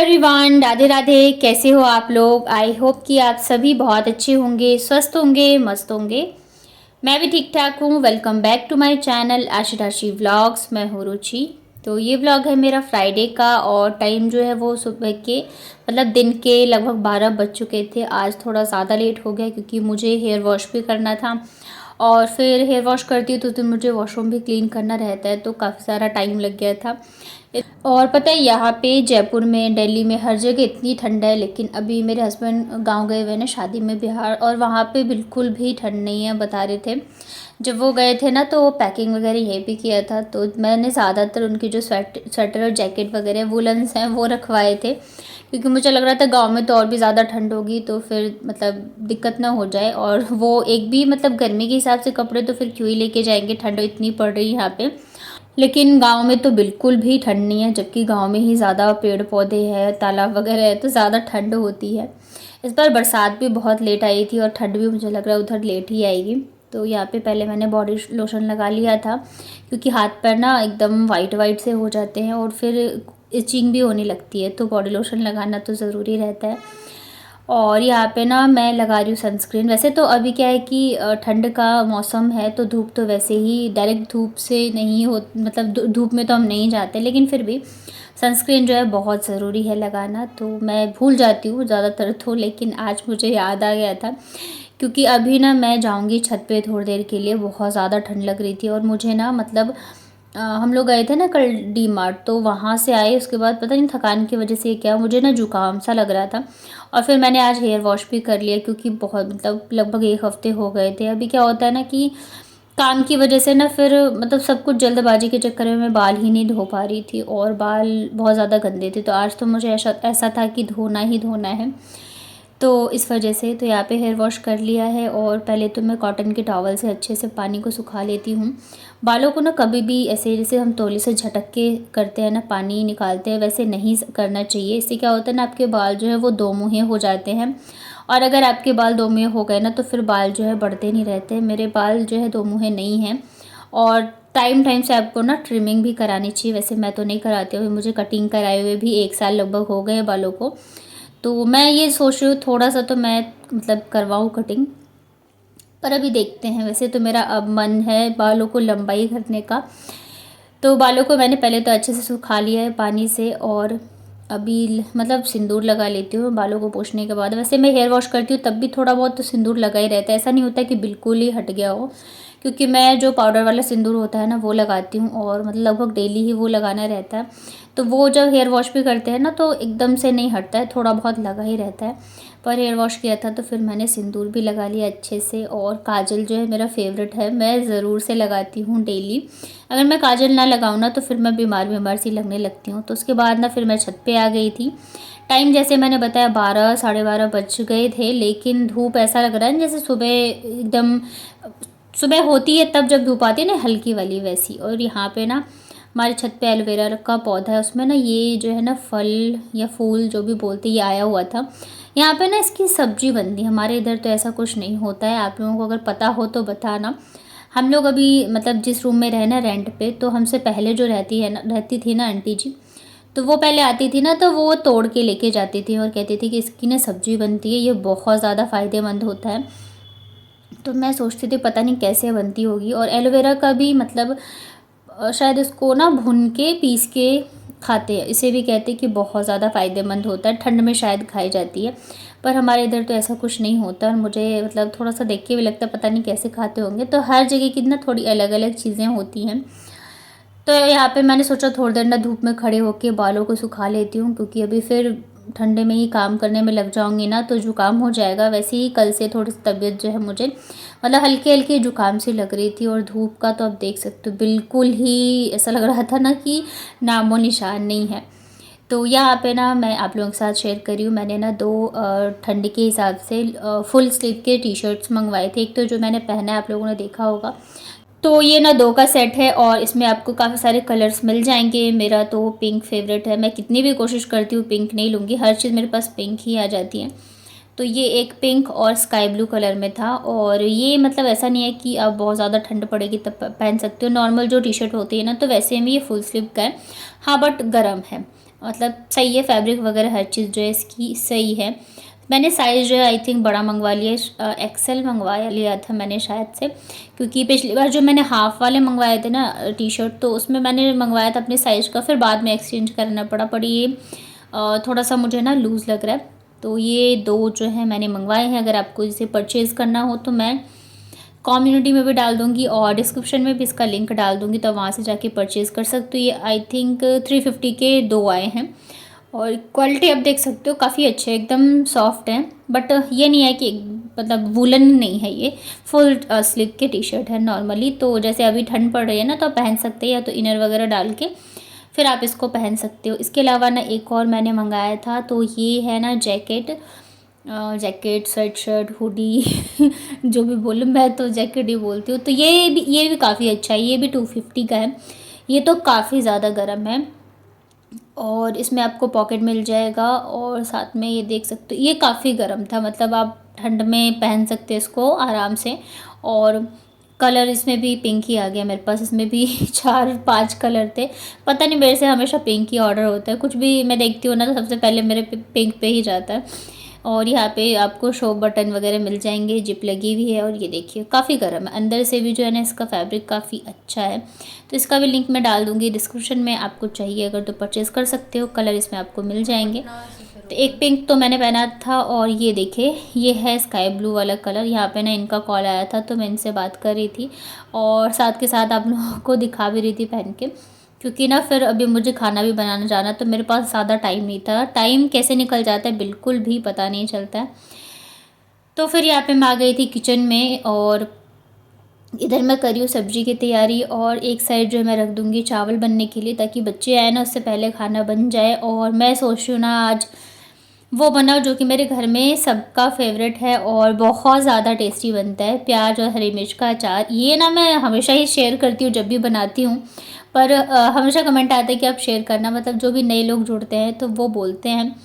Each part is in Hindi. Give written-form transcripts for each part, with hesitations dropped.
एवरीवन, राधे राधे। कैसे हो आप लोग? आई होप कि आप सभी बहुत अच्छे होंगे, स्वस्थ होंगे, मस्त होंगे। मैं भी ठीक ठाक हूँ। Welcome back to my channel Aashi vlogs. मैं हूँ रुचि। तो ये व्लॉग है मेरा फ्राइडे का और टाइम जो है वो सुबह के मतलब दिन के लगभग 12 बज चुके थे। आज थोड़ा ज़्यादा लेट हो गया क्योंकि मुझे हेयर वॉश भी करना था और फिर हेयर वॉश करती हूँ तो मुझे वॉशरूम भी क्लीन करना रहता है, तो काफ़ी सारा टाइम लग गया था। और पता है यहाँ पे जयपुर में, दिल्ली में हर जगह इतनी ठंड है, लेकिन अभी मेरे हस्बैंड गांव गए हुए ना शादी में बिहार, और वहाँ पे बिल्कुल भी ठंड नहीं है। बता रहे थे जब वो गए थे ना तो पैकिंग वगैरह यहीं पे किया था, तो मैंने ज़्यादातर उनकी जो स्वेटर और जैकेट वगैरह वुलन्स हैं वो रखवाए थे, क्योंकि मुझे लग रहा था गांव में तो और भी ज़्यादा ठंड होगी तो फिर मतलब दिक्कत ना हो जाए। और वो एक भी मतलब गर्मी के हिसाब से कपड़े तो फिर क्यों ही लेके जाएंगे, ठंड इतनी पड़ रही है यहाँ पे। लेकिन गांव में तो बिल्कुल भी ठंड नहीं है, जबकि गांव में ही ज़्यादा पेड़ पौधे हैं, तालाब वगैरह है, तो ज़्यादा ठंड होती है। इस बार बरसात भी बहुत लेट आई थी और ठंड भी मुझे लग रहा है उधर लेट ही आएगी। तो यहाँ पे पहले मैंने बॉडी लोशन लगा लिया था, क्योंकि हाथ पैर ना एकदम वाइट वाइट से हो जाते हैं और फिर इचिंग भी होने लगती है, तो बॉडी लोशन लगाना तो ज़रूरी रहता है। और यहाँ पे ना मैं लगा रही हूँ सनस्क्रीन। वैसे तो अभी क्या है कि ठंड का मौसम है, तो धूप तो वैसे ही डायरेक्ट धूप से नहीं हो, मतलब धूप में तो हम नहीं जाते, लेकिन फिर भी सनस्क्रीन जो है बहुत ज़रूरी है लगाना। तो मैं भूल जाती हूँ ज़्यादातर तो, लेकिन आज मुझे याद आ गया था, क्योंकि अभी ना मैं जाऊँगी छत पे थोड़ी देर के लिए। बहुत ज़्यादा ठंड लग रही थी और मुझे ना मतलब हम लोग गए थे ना कल डी मार्ट, तो वहाँ से आए उसके बाद पता नहीं थकान की वजह से क्या मुझे ना जुकाम सा लग रहा था। और फिर मैंने आज हेयर वॉश भी कर लिया, क्योंकि बहुत मतलब लगभग 1 हफ्ते हो गए थे। अभी क्या होता है ना कि काम की वजह से ना फिर मतलब सब कुछ जल्दबाजी के चक्कर में मैं बाल ही नहीं धो पा रही थी और बाल बहुत ज़्यादा गंदे थे, तो आज तो मुझे ऐसा ऐसा था कि धोना ही धोना है। तो इस वजह से तो यहाँ पे हेयर वॉश कर लिया है। और पहले तो मैं कॉटन के टॉवल से अच्छे से पानी को सुखा लेती हूँ। बालों को ना कभी भी ऐसे जैसे हम तौली से झटक के करते हैं ना, पानी निकालते हैं, वैसे नहीं करना चाहिए। इससे क्या होता है ना, आपके बाल जो है वो दो मुँहे हो जाते हैं, और अगर आपके बाल दो मुँहे हो गए ना तो फिर बाल जो है बढ़ते नहीं रहते। मेरे बाल जो है दो मुँहे नहीं हैं। और टाइम टाइम से आपको ना ट्रिमिंग भी करानी चाहिए। वैसे मैं तो नहीं कराती हूँ, मुझे कटिंग कराए हुए भी 1 साल लगभग हो गए बालों को। तो मैं ये सोच रही हूँ थोड़ा सा तो मैं मतलब करवाऊँ कटिंग, पर अभी देखते हैं। वैसे तो मेरा अब मन है बालों को लंबाई करने का। तो बालों को मैंने पहले तो अच्छे से सुखा लिया है पानी से, और अभी मतलब सिंदूर लगा लेती हूँ बालों को पोंछने के बाद। वैसे मैं हेयर वॉश करती हूँ तब भी थोड़ा बहुत तो सिंदूर लगा ही रहता है, ऐसा नहीं होता कि बिल्कुल ही हट गया हो, क्योंकि मैं जो पाउडर वाला सिंदूर होता है ना वो लगाती हूँ, और मतलब लगभग डेली ही वो लगाना रहता है। तो वो जब हेयर वॉश भी करते हैं ना तो एकदम से नहीं हटता है, थोड़ा बहुत लगा ही रहता है। पर हेयर वॉश किया था तो फिर मैंने सिंदूर भी लगा लिया अच्छे से। और काजल जो है मेरा फेवरेट है, मैं ज़रूर से लगाती हूँ डेली। अगर मैं काजल ना लगाऊँ ना तो फिर मैं बीमार बीमार सी लगने लगती हूँ। तो उसके बाद ना फिर मैं छत पे आ गई थी। टाइम जैसे मैंने बताया 12 साढ़े 12 बज गए थे, लेकिन धूप ऐसा लग रहा है जैसे सुबह एकदम सुबह होती है तब जब धूप आती है ना हल्की वाली, वैसी। और यहाँ पे ना हमारे छत पे एलोवेरा का पौधा है, उसमें ना ये जो है ना फल या फूल जो भी बोलते ये आया हुआ था। यहाँ पे ना इसकी सब्जी बनती है। हमारे इधर तो ऐसा कुछ नहीं होता है, आप लोगों को अगर पता हो तो बताना। हम लोग अभी मतलब जिस रूम में रहना रेंट पे, तो हमसे पहले जो रहती थी ना आंटी जी, तो वो पहले आती थी ना तो वो तोड़ के लेके जाती थी और कहती थी कि इसकी ना सब्जी बनती है, ये बहुत ज़्यादा फ़ायदेमंद होता है। तो मैं सोचती थी पता नहीं कैसे बनती होगी। और एलोवेरा का भी मतलब शायद इसको ना भून के पीस के खाते हैं, इसे भी कहते हैं कि बहुत ज़्यादा फ़ायदेमंद होता है, ठंड में शायद खाई जाती है। पर हमारे इधर तो ऐसा कुछ नहीं होता, और मुझे मतलब थोड़ा सा देख के भी लगता है पता नहीं कैसे खाते होंगे। तो हर जगह की ना थोड़ी अलग अलग चीज़ें होती हैं। तो यहाँ पे मैंने सोचा थोड़ी देर ना धूप में खड़े होके बालों को सुखा लेती हूँ, क्योंकि अभी फिर ठंडे में ही काम करने में लग जाऊँगी ना तो जुकाम हो जाएगा। वैसे ही कल से थोड़ी सी तबीयत जो है मुझे मतलब हल्की हल्की जुकाम सी लग रही थी, और धूप का तो आप देख सकते हो बिल्कुल ही ऐसा लग रहा था ना कि नामो निशान नहीं है। तो यहाँ पे ना मैं आप लोगों के साथ शेयर करी हूँ। मैंने ना 2 ठंड के हिसाब से फुल स्लीव के टी शर्ट्स मंगवाए थे। एक तो जो मैंने पहना है आप लोगों ने देखा होगा, तो ये ना 2 का सेट है, और इसमें आपको काफ़ी सारे कलर्स मिल जाएंगे। मेरा तो पिंक फेवरेट है, मैं कितनी भी कोशिश करती हूँ पिंक नहीं लूँगी, हर चीज़ मेरे पास पिंक ही आ जाती है। तो ये एक पिंक और स्काई ब्लू कलर में था। और ये मतलब ऐसा नहीं है कि अब बहुत ज़्यादा ठंड पड़ेगी तब पहन सकते हो, नॉर्मल जो टी शर्ट होती है ना तो वैसे में ये फुल स्लीव का है। हाँ बट गर्म है, मतलब सही है, फैब्रिक वगैरह हर चीज़ जो है इसकी सही है। मैंने साइज़ जो है आई थिंक बड़ा मंगवा लिया, एक्सेल मंगवा लिया था मैंने शायद से, क्योंकि पिछली बार जो मैंने हाफ़ वाले मंगवाए थे ना टी शर्ट, तो उसमें मैंने मंगवाया था अपने साइज़ का, फिर बाद में एक्सचेंज करना पड़ा, पर ये थोड़ा सा मुझे ना लूज़ लग रहा है। तो ये 2 जो है मैंने मंगवाए हैं। अगर आपको इसे परचेज़ करना हो तो मैं कम्युनिटी में भी डाल दूँगी और डिस्क्रिप्शन में भी इसका लिंक डाल दूँगी, तो वहाँ से जाके परचेज़ कर सकते हो। ये आई थिंक 350 के 2 आए हैं और क्वालिटी आप देख सकते हो काफ़ी अच्छे, एकदम सॉफ्ट हैं। बट ये नहीं है कि मतलब वूलन नहीं है, ये फुल स्लीव के टी शर्ट है नॉर्मली। तो जैसे अभी ठंड पड़ रही है ना, तो आप पहन सकते हैं, या तो इनर वगैरह डाल के फिर आप इसको पहन सकते हो। इसके अलावा ना एक और मैंने मंगाया था, तो ये है ना जैकेट, स्वेट शर्ट, हुडी जो भी बोलूँ, मैं तो जैकेट ही बोलती हूँ। तो ये भी काफ़ी अच्छा है, ये भी 250 का है। ये तो काफ़ी ज़्यादा गर्म है और इसमें आपको पॉकेट मिल जाएगा, और साथ में ये देख सकते हो ये काफ़ी गर्म था, मतलब आप ठंड में पहन सकते हैं इसको आराम से। और कलर इसमें भी पिंक ही आ गया मेरे पास, इसमें भी 4-5 कलर थे। पता नहीं, मेरे से हमेशा पिंक ही ऑर्डर होता है, कुछ भी मैं देखती हूँ ना तो सबसे पहले मेरे पिंक पे ही जाता है। और यहाँ पे आपको शो बटन वगैरह मिल जाएंगे, जिप लगी हुई है, और ये देखिए काफ़ी गर्म है अंदर से भी, जो है ना इसका फैब्रिक काफ़ी अच्छा है। तो इसका भी लिंक मैं डाल दूँगी डिस्क्रिप्शन में, आपको चाहिए अगर तो परचेज़ कर सकते हो। कलर इसमें आपको मिल जाएंगे। तो एक पिंक तो मैंने पहना था, और ये देखिए ये है स्काई ब्लू वाला कलर। यहाँ पे ना इनका कॉल आया था तो मैं इनसे बात कर रही थी, और साथ के साथ आप लोगों को दिखा भी रही थी पहन के, क्योंकि ना फिर अभी मुझे खाना भी बनाना जाना, तो मेरे पास ज़्यादा टाइम नहीं था। टाइम कैसे निकल जाता है बिल्कुल भी पता नहीं चलता है। तो फिर यहाँ पे मैं आ गई थी किचन में, और इधर मैं कर रही हूँ सब्जी की तैयारी, और एक साइड जो है मैं रख दूँगी चावल बनने के लिए, ताकि बच्चे आए ना उससे पहले खाना बन जाए। और मैं सोच रही हूँ ना आज वो बनाओ जो कि मेरे घर में सबका फेवरेट है और बहुत ज़्यादा टेस्टी बनता है, प्याज और हरी मिर्च का अचार। ये ना मैं हमेशा ही शेयर करती हूँ जब भी बनाती हूँ, पर हमेशा कमेंट आता है कि आप शेयर करना, मतलब जो भी नए लोग जुड़ते हैं तो वो बोलते हैं।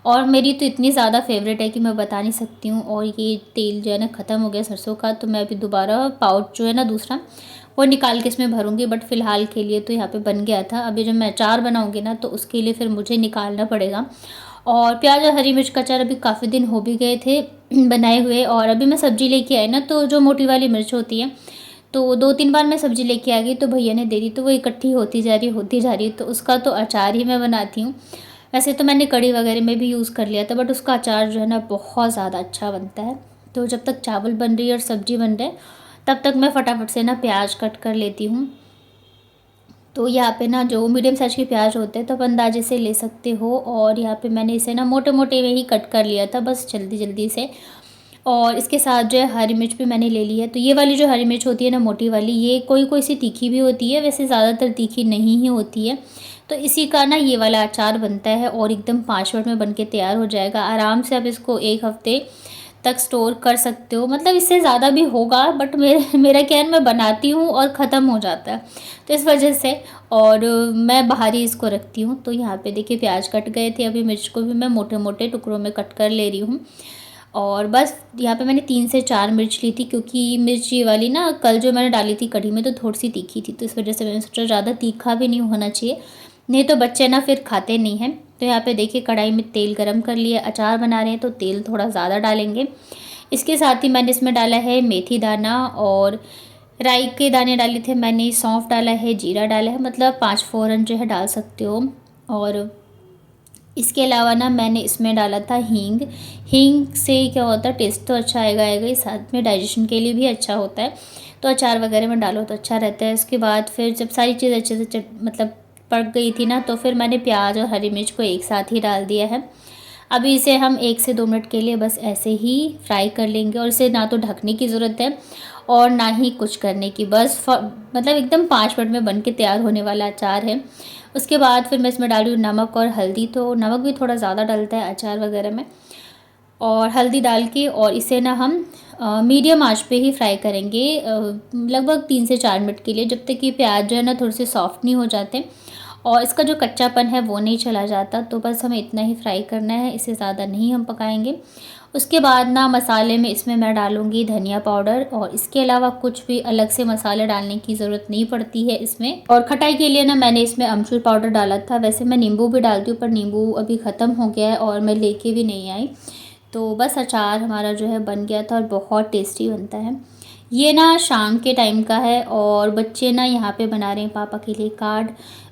और मेरी तो इतनी ज़्यादा फेवरेट है कि मैं बता नहीं सकती हूँ। और ये तेल जो है ना ख़त्म हो गया सरसों का, तो मैं अभी दोबारा पाउच जो है ना दूसरा वो निकाल के इसमें भरूँगी, बट फ़िलहाल के लिए तो यहाँ पे बन गया था। अभी जब मैं अचार बनाऊँगी ना तो उसके लिए फिर मुझे निकालना पड़ेगा। और प्याज और हरी मिर्च का अचार अभी काफ़ी दिन हो भी गए थे बनाए हुए, और अभी मैं सब्ज़ी लेके आई ना, तो जो मोटी वाली मिर्च होती है, तो 2-3 बार मैं सब्ज़ी लेके आ गई, तो भैया ने दे दी, तो वो इकट्ठी होती जा रही, तो उसका तो अचार ही मैं बनाती हूँ। वैसे तो मैंने कढ़ी वगैरह में भी यूज़ कर लिया था, बट उसका अचार जो है ना बहुत ज़्यादा अच्छा बनता है। तो जब तक चावल बन रही है और सब्ज़ी बन रही है, तब तक मैं फटाफट से ना प्याज कट कर लेती हूँ। तो यहाँ पे ना जो मीडियम साइज़ के प्याज होते हैं तो आप अंदाजे से ले सकते हो, और यहाँ पे मैंने इसे ना मोटे मोटे में ही कट कर लिया था, बस जल्दी जल्दी से। और इसके साथ जो है हरी मिर्च भी मैंने ले ली है। तो ये वाली जो हरी मिर्च होती है ना मोटी वाली, ये कोई कोई सी तीखी भी होती है, वैसे ज़्यादातर तीखी नहीं ही होती है। तो इसी का ना ये वाला अचार बनता है, और एकदम 5 मिनट में बन के तैयार हो जाएगा। आराम से आप इसको 1 हफ्ते तक स्टोर कर सकते हो, मतलब इससे ज़्यादा भी होगा, बट मेरा क्या है, मैं बनाती हूँ और ख़त्म हो जाता है, तो इस वजह से। और मैं बाहर ही इसको रखती हूँ। तो यहाँ पे देखिए प्याज कट गए थे, अभी मिर्च को भी मैं मोटे मोटे टुकड़ों में कट कर ले रही हूँ। और बस यहाँ पे मैंने 3 से 4 मिर्च ली थी, क्योंकि मिर्च ये वाली ना कल जो मैंने डाली थी कढ़ी में तो थोड़ी सी तीखी थी, तो इस वजह से मैंने सोचा ज़्यादा तीखा भी नहीं होना चाहिए, नहीं तो बच्चे ना फिर खाते नहीं हैं। तो यहाँ पे देखिए कढ़ाई में तेल गरम कर लिया, अचार बना रहे हैं तो तेल थोड़ा ज़्यादा डालेंगे। इसके साथ ही मैंने इसमें डाला है मेथी दाना, और राई के दाने डाले थे मैंने, सौंफ डाला है, जीरा डाला है, मतलब 5 फ़ोरन जो है डाल सकते हो। और इसके अलावा ना मैंने इसमें डाला था हींग। हींग से क्या होता है, टेस्ट तो अच्छा आएगा ही, साथ में डाइजेशन के लिए भी अच्छा होता है, तो अचार वगैरह में डालो तो अच्छा रहता है। उसके बाद फिर जब सारी चीज़ अच्छे से मतलब पक गई थी ना, तो फिर मैंने प्याज और हरी मिर्च को एक साथ ही डाल दिया है। अभी इसे हम 1 से 2 मिनट के लिए बस ऐसे ही फ्राई कर लेंगे, और इसे ना तो ढकने की ज़रूरत है और ना ही कुछ करने की, बस मतलब एकदम 5 मिनट में बन के तैयार होने वाला अचार है। उसके बाद फिर मैं इसमें डाल रही हूँ नमक और हल्दी, तो नमक भी थोड़ा ज़्यादा डलता है अचार वगैरह में, और हल्दी डाल के, और इसे ना हम मीडियम आंच पे ही फ्राई करेंगे लगभग 3 से 4 मिनट के लिए, जब तक कि प्याज जो है ना थोड़े से सॉफ्ट नहीं हो जाते और इसका जो कच्चापन है वो नहीं चला जाता। तो बस हमें इतना ही फ्राई करना है, इससे ज़्यादा नहीं हम पकाएंगे। उसके बाद ना मसाले में इसमें मैं डालूँगी धनिया पाउडर, और इसके अलावा कुछ भी अलग से मसाले डालने की ज़रूरत नहीं पड़ती है इसमें। और खटाई के लिए ना मैंने इसमें अमचूर पाउडर डाला था। वैसे मैं नींबू भी डालती हूँ, पर नींबू अभी ख़त्म हो गया है और मैं लेके भी नहीं आई। तो बस अचार हमारा जो है बन गया था और बहुत टेस्टी बनता है। ये ना शाम के टाइम का है और बच्चे ना यहाँ पे बना रहे हैं पापा के लिए कार्ड,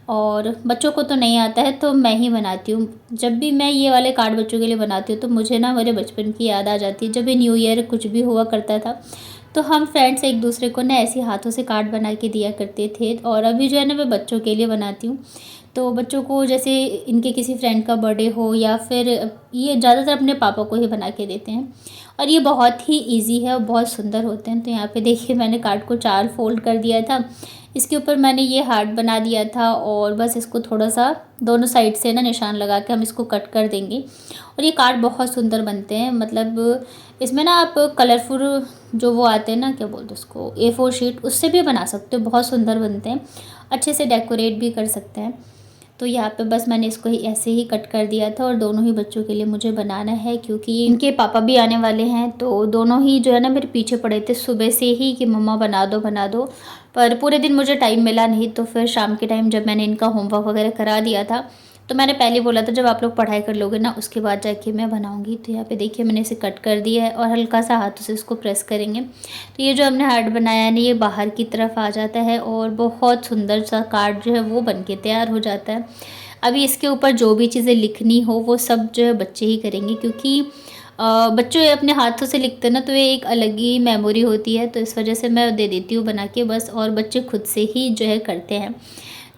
और बच्चों को तो नहीं आता है तो मैं ही बनाती हूँ। जब भी मैं ये वाले कार्ड बच्चों के लिए बनाती हूँ तो मुझे ना मेरे बचपन की याद आ जाती है। जब भी न्यू ईयर कुछ भी हुआ करता था तो हम फ्रेंड्स एक दूसरे को ना ऐसे हाथों से कार्ड बना के दिया करते थे। और अभी जो है ना मैं बच्चों के लिए बनाती हूँ। तो बच्चों को जैसे इनके किसी फ्रेंड का बर्थडे हो या फिर ये ज़्यादातर अपने पापा को ही बना के देते हैं। और ये बहुत ही इजी है और बहुत सुंदर होते हैं। तो यहाँ पे देखिए मैंने कार्ड को 4 फोल्ड कर दिया था। इसके ऊपर मैंने ये हार्ट बना दिया था और बस इसको थोड़ा सा दोनों साइड से ना निशान लगा के हम इसको कट कर देंगे। और ये कार्ड बहुत सुंदर बनते हैं। मतलब इसमें ना आप कलरफुल जो वो आते हैं ना, क्या बोलते हैं उसको, A4 शीट, उससे भी बना सकते हो। बहुत सुंदर बनते हैं, अच्छे से डेकोरेट भी कर सकते हैं। तो यहाँ पे बस मैंने इसको ही ऐसे ही कट कर दिया था। और दोनों ही बच्चों के लिए मुझे बनाना है क्योंकि इनके पापा भी आने वाले हैं। तो दोनों ही जो है ना मेरे पीछे पड़े थे सुबह से ही कि मम्मा बना दो बना दो, पर पूरे दिन मुझे टाइम मिला नहीं। तो फिर शाम के टाइम जब मैंने इनका होमवर्क वगैरह करा दिया था तो मैंने पहले बोला था जब आप लोग पढ़ाई कर लोगे ना उसके बाद जाके मैं बनाऊंगी। तो यहाँ पे देखिए मैंने इसे कट कर दिया है और हल्का सा हाथों से इसको प्रेस करेंगे तो ये जो हमने हार्ट बनाया है ना ये बाहर की तरफ आ जाता है और बहुत सुंदर सा कार्ड जो है वो बन के तैयार हो जाता है। अभी इसके ऊपर जो भी चीज़ें लिखनी हो वो सब जो है बच्चे ही करेंगे, क्योंकि बच्चे अपने हाथों से लिखते हैं ना तो ये एक अलग ही मेमोरी होती है। तो इस वजह से मैं दे देती हूँ बना के बस, और बच्चे खुद से ही जो है करते हैं।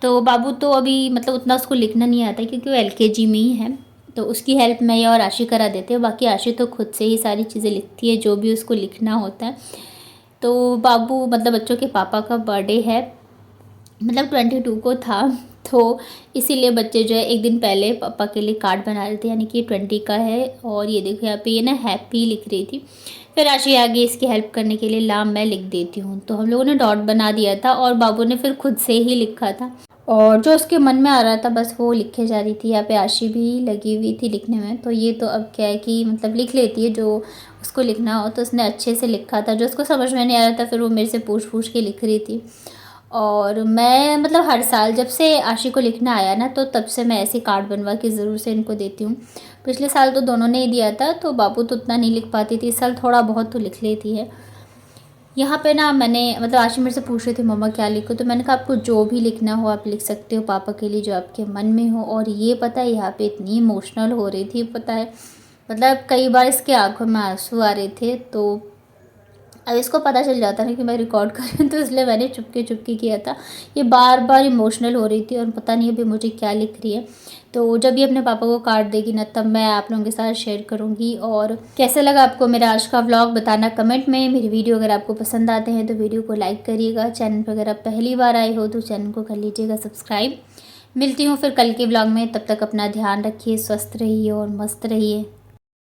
तो बाबू तो अभी मतलब उतना उसको लिखना नहीं आता क्योंकि वो LKG में ही है। तो उसकी हेल्प मैं और आशी करा देते हैं। बाकी आशी तो खुद से ही सारी चीज़ें लिखती है जो भी उसको लिखना होता है। तो बाबू मतलब बच्चों के पापा का बर्थडे है, मतलब 22 को था। तो इसीलिए बच्चे जो है एक दिन पहले पापा के लिए कार्ड बना रहे थे, यानी कि 20 का है। और ये देखो यहाँ पे ये ना हैप्पी लिख रही थी। फिर आशी आगे इसकी हेल्प करने के लिए ला मैं लिख देती हूँ। तो हम लोगों ने डॉट बना दिया था और बाबू ने फिर खुद से ही लिखा था और जो उसके मन में आ रहा था बस वो लिखे जा रही थी। यहाँ पे आशी भी लगी हुई थी लिखने में। तो ये तो अब क्या है कि मतलब लिख लेती है जो उसको लिखना हो। तो उसने अच्छे से लिखा था, जो उसको समझ में नहीं आ रहा था फिर वो मेरे से पूछ पूछ के लिख रही थी। और मैं मतलब हर साल जब से आशी को लिखना आया ना तो तब से मैं ऐसे कार्ड बनवा के ज़रूर से इनको देती हूँ। पिछले साल तो दोनों ने ही दिया था तो बाबू तो उतना नहीं लिख पाती थी, इस साल थोड़ा बहुत तो लिख लेती है। यहाँ पे ना मैंने मतलब आशी मेरे से पूछ रही थी मम्मा क्या लिखूँ, तो मैंने कहा आपको जो भी लिखना हो आप लिख सकते हो पापा के लिए जो आपके मन में हो। और ये पता है यहाँ पे इतनी इमोशनल हो रही थी, पता है मतलब कई बार इसके आंखों में आंसू आ रहे थे। तो अब इसको पता चल जाता ना कि मैं रिकॉर्ड कर रही हूँ तो इसलिए मैंने चुपके चुपके किया था। ये बार बार इमोशनल हो रही थी और पता नहीं अभी मुझे क्या लिख रही है। तो जब भी अपने पापा को कार्ड देगी ना तब मैं आप लोगों के साथ शेयर करूँगी। और कैसा लगा आपको मेरा आज का व्लॉग बताना कमेंट में। मेरी वीडियो अगर आपको पसंद आते हैं तो वीडियो को लाइक करिएगा। चैनल पर अगर आप पहली बार आए हो तो चैनल को कर लीजिएगा सब्सक्राइब। मिलती हूँ फिर कल के व्लॉग में, तब तक अपना ध्यान रखिए, स्वस्थ रहिए और मस्त रहिए।